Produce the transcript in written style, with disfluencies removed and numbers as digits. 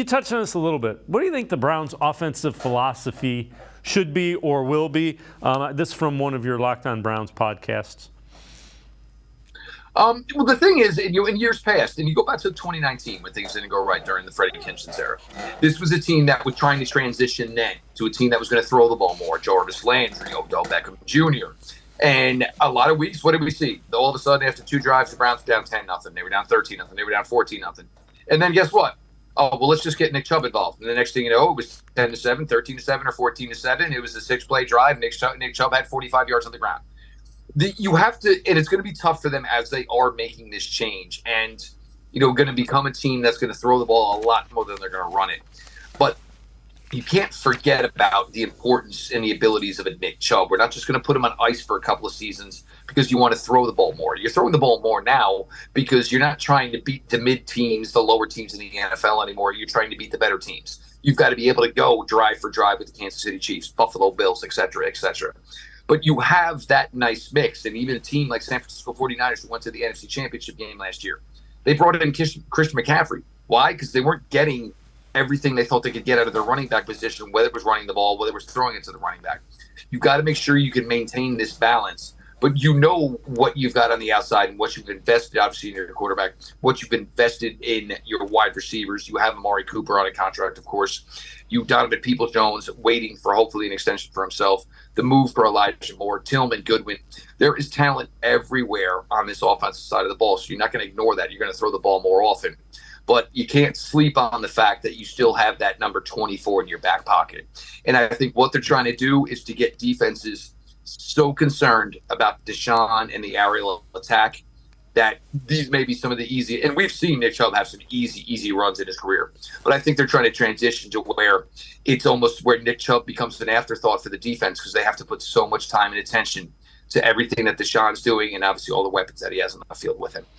You touched on this a little bit. What do you think the Browns' offensive philosophy should be or will be? This from one of your Locked On Browns podcasts. Well, the thing is, in years past, and you go back to 2019 when things didn't go right during the Freddie Kitchens era, this was a team that was trying to transition then to a team that was going to throw the ball more. Jarvis Landry, Odell Beckham Jr. And a lot of weeks, what did we see? All of a sudden, after 2 drives, the Browns were down 10-0. They were down 13-0. They were down 14-0. And then guess what? Oh, well, let's just get Nick Chubb involved. And the next thing you know, it was 10-7, 13-7, or 14-7. It was a 6-play drive. Nick Chubb had 45 yards on the ground. You have to, and it's going to be tough for them as they are making this change and, going to become a team that's going to throw the ball a lot more than they're going to run it. But you can't forget about the importance and the abilities of a Nick Chubb. We're not just going to put him on ice for a couple of seasons because you want to throw the ball more. You're throwing the ball more now because you're not trying to beat the mid teams, the lower teams in the NFL anymore. You're trying to beat the better teams. You've got to be able to go drive for drive with the Kansas City Chiefs, Buffalo Bills, et cetera, et cetera. But you have that nice mix. And even a team like San Francisco 49ers who went to the NFC Championship game last year, they brought in Christian McCaffrey. Why? Because they weren't getting everything they thought they could get out of their running back position, whether it was running the ball, whether it was throwing it to the running back. You've got to make sure you can maintain this balance. But you know what you've got on the outside and what you've invested, obviously, in your quarterback, what you've invested in your wide receivers. You have Amari Cooper on a contract, of course. You Donovan Peoples-Jones waiting for hopefully an extension for himself. The move for Elijah Moore, Tillman, Goodwin. There is talent everywhere on this offensive side of the ball, so you're not going to ignore that. You're going to throw the ball more often. But you can't sleep on the fact that you still have that number 24 in your back pocket. And I think what they're trying to do is to get defenses so concerned about Deshaun and the aerial attack that these may be some of the easy, and we've seen Nick Chubb have some easy runs in his career. But I think they're trying to transition to where it's almost where Nick Chubb becomes an afterthought for the defense because they have to put so much time and attention to everything that Deshaun's doing and obviously all the weapons that he has on the field with him.